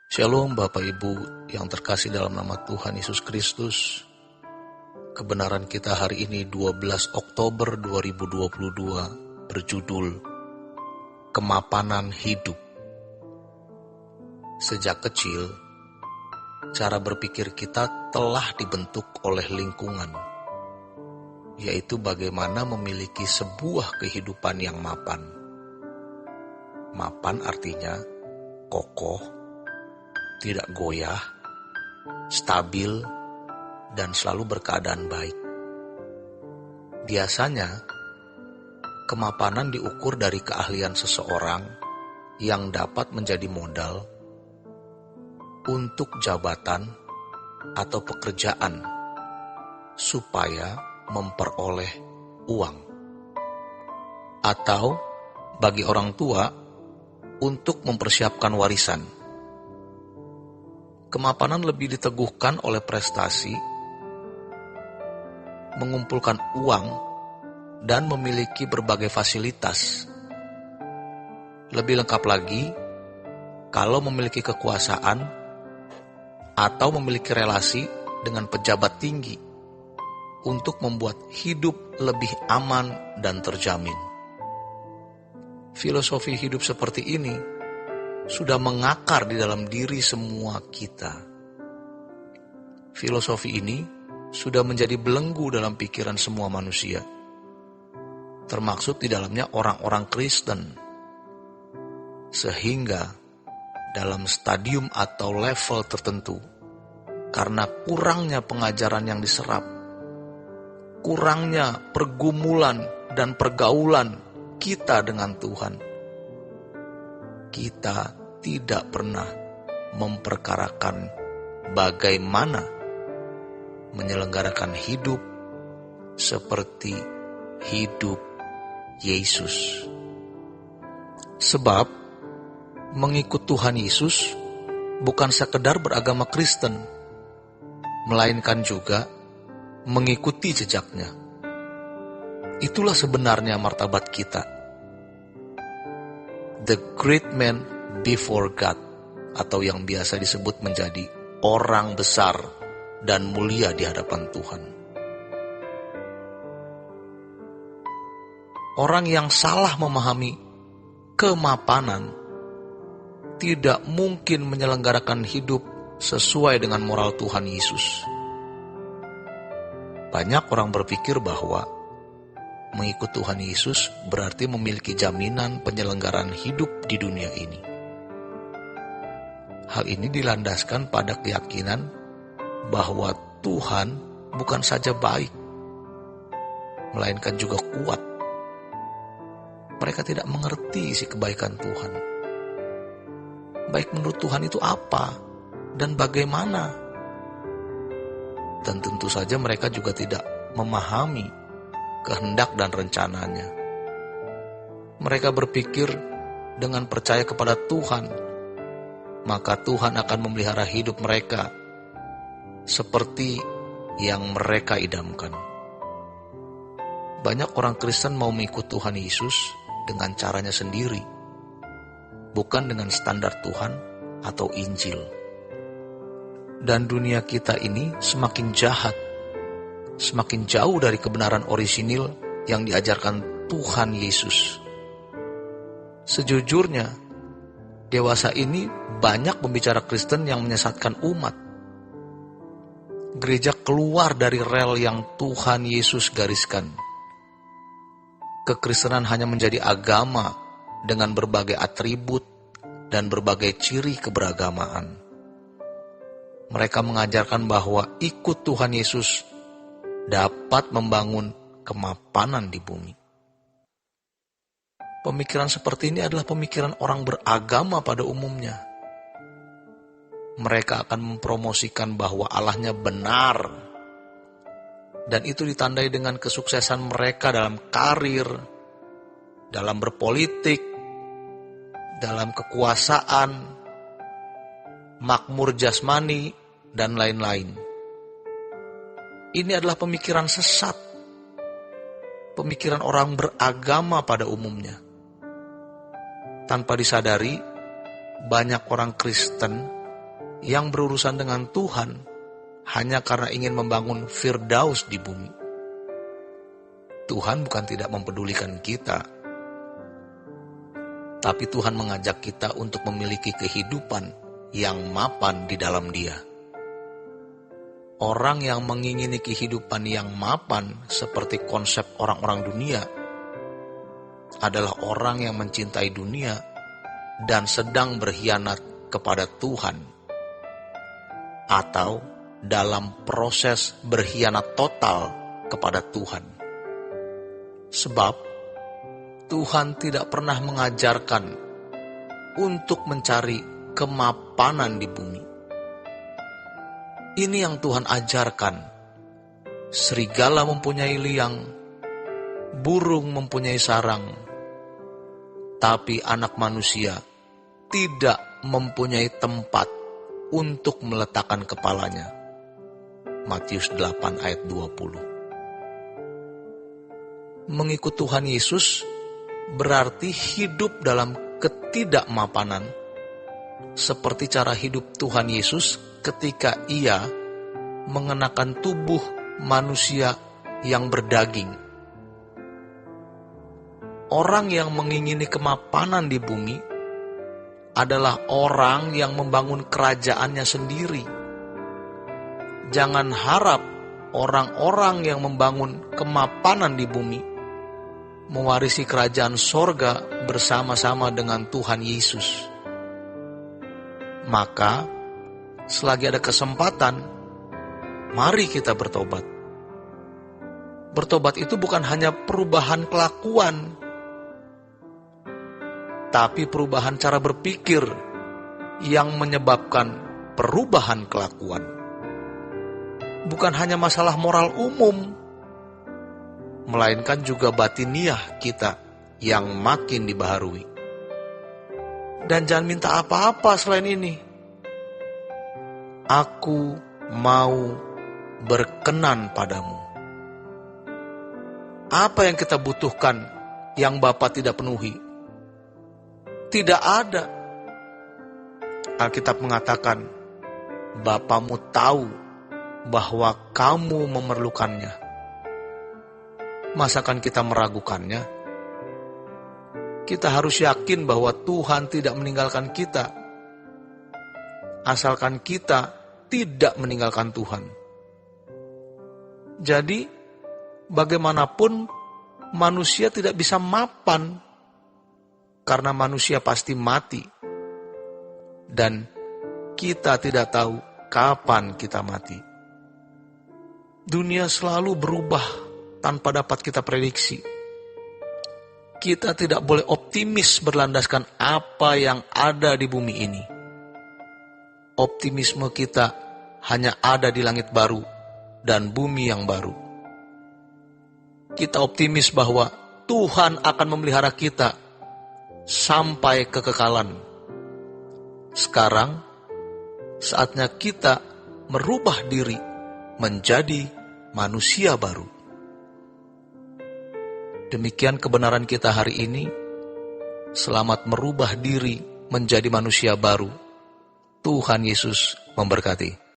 Shalom Bapak Ibu yang terkasih dalam nama Tuhan Yesus Kristus. Kebenaran kita hari ini 12 Oktober 2022 berjudul Kemapanan Hidup. Sejak kecil, cara berpikir kita telah dibentuk oleh lingkungan, yaitu bagaimana memiliki sebuah kehidupan yang mapan. Mapan artinya kokoh, tidak goyah, stabil, dan selalu berkeadaan baik. Biasanya, kemapanan diukur dari keahlian seseorang yang dapat menjadi modal untuk jabatan atau pekerjaan supaya memperoleh uang. Atau bagi orang tua untuk mempersiapkan warisan. Kemapanan lebih diteguhkan oleh prestasi, mengumpulkan uang, dan memiliki berbagai fasilitas. Lebih lengkap lagi, kalau memiliki kekuasaan atau memiliki relasi dengan pejabat tinggi untuk membuat hidup lebih aman dan terjamin. Filosofi hidup seperti ini sudah mengakar di dalam diri semua kita. Filosofi ini sudah menjadi belenggu dalam pikiran semua manusia, termaksud di dalamnya orang-orang Kristen. Sehingga dalam stadium atau level tertentu, karena kurangnya pengajaran yang diserap, kurangnya pergumulan dan pergaulan kita dengan Tuhan, kita tidak pernah memperkarakan bagaimana menyelenggarakan hidup seperti hidup Yesus. Sebab mengikut Tuhan Yesus bukan sekedar beragama Kristen, melainkan juga mengikuti jejaknya. Itulah sebenarnya martabat kita. The great man before God, atau yang biasa disebut menjadi orang besar dan mulia di hadapan Tuhan. Orang yang salah memahami kemapanan tidak mungkin menyelenggarakan hidup sesuai dengan moral Tuhan Yesus. Banyak orang berpikir bahwa mengikut Tuhan Yesus berarti memiliki jaminan penyelenggaraan hidup di dunia ini. Hal ini dilandaskan pada keyakinan bahwa Tuhan bukan saja baik, melainkan juga kuat. Mereka tidak mengerti isi kebaikan Tuhan. Baik menurut Tuhan itu apa dan bagaimana? Dan tentu saja mereka juga tidak memahami kehendak dan rencananya. Mereka berpikir dengan percaya kepada Tuhan, maka Tuhan akan memelihara hidup mereka seperti yang mereka idamkan. Banyak orang Kristen mau mengikut Tuhan Yesus dengan caranya sendiri, bukan dengan standar Tuhan atau Injil. Dan dunia kita ini semakin jahat, semakin jauh dari kebenaran orisinil yang diajarkan Tuhan Yesus. Sejujurnya, dewasa ini banyak pembicara Kristen yang menyesatkan umat. Gereja keluar dari rel yang Tuhan Yesus gariskan. Kekristenan hanya menjadi agama dengan berbagai atribut dan berbagai ciri keberagamaan. Mereka mengajarkan bahwa ikut Tuhan Yesus dapat membangun kemapanan di bumi. Pemikiran seperti ini adalah pemikiran orang beragama pada umumnya. Mereka akan mempromosikan bahwa Allahnya benar, dan itu ditandai dengan kesuksesan mereka dalam karir, dalam berpolitik, dalam kekuasaan, makmur jasmani, dan lain-lain. Ini adalah pemikiran sesat, pemikiran orang beragama pada umumnya. Tanpa disadari, banyak orang Kristen yang berurusan dengan Tuhan hanya karena ingin membangun Firdaus di bumi. Tuhan bukan tidak mempedulikan kita, tapi Tuhan mengajak kita untuk memiliki kehidupan yang mapan di dalam Dia. Orang yang mengingini kehidupan yang mapan seperti konsep orang-orang dunia adalah orang yang mencintai dunia dan sedang berkhianat kepada Tuhan, atau dalam proses berkhianat total kepada Tuhan. Sebab Tuhan tidak pernah mengajarkan untuk mencari kemapanan di bumi. Ini yang Tuhan ajarkan. Serigala mempunyai liang, burung mempunyai sarang, tapi anak manusia tidak mempunyai tempat untuk meletakkan kepalanya. Matius 8 ayat 20. Mengikut Tuhan Yesus berarti hidup dalam ketidakmapanan, seperti cara hidup Tuhan Yesus ketika Ia mengenakan tubuh manusia yang berdaging. Orang yang mengingini kemapanan di bumi adalah orang yang membangun kerajaannya sendiri. Jangan harap orang-orang yang membangun kemapanan di bumi mewarisi kerajaan sorga bersama-sama dengan Tuhan Yesus. Maka, selagi ada kesempatan, mari kita bertobat. Bertobat itu bukan hanya perubahan kelakuan, tapi perubahan cara berpikir yang menyebabkan perubahan kelakuan. Bukan hanya masalah moral umum, melainkan juga batiniah kita yang makin dibaharui. Dan jangan minta apa-apa selain ini. Aku mau berkenan padamu. Apa yang kita butuhkan yang Bapa tidak penuhi? Tidak ada. Alkitab mengatakan, Bapamu tahu bahwa kamu memerlukannya. Masakan kita meragukannya? Kita harus yakin bahwa Tuhan tidak meninggalkan kita, asalkan kita tidak meninggalkan Tuhan. Jadi, bagaimanapun manusia tidak bisa mapan, karena manusia pasti mati. Dan kita tidak tahu kapan kita mati. Dunia selalu berubah tanpa dapat kita prediksi. Kita tidak boleh optimis berlandaskan apa yang ada di bumi ini. Optimisme kita hanya ada di langit baru dan bumi yang baru. Kita optimis bahwa Tuhan akan memelihara kita sampai kekekalan. Sekarang, saatnya kita merubah diri menjadi manusia baru. Demikian kebenaran kita hari ini. Selamat merubah diri menjadi manusia baru. Tuhan Yesus memberkati.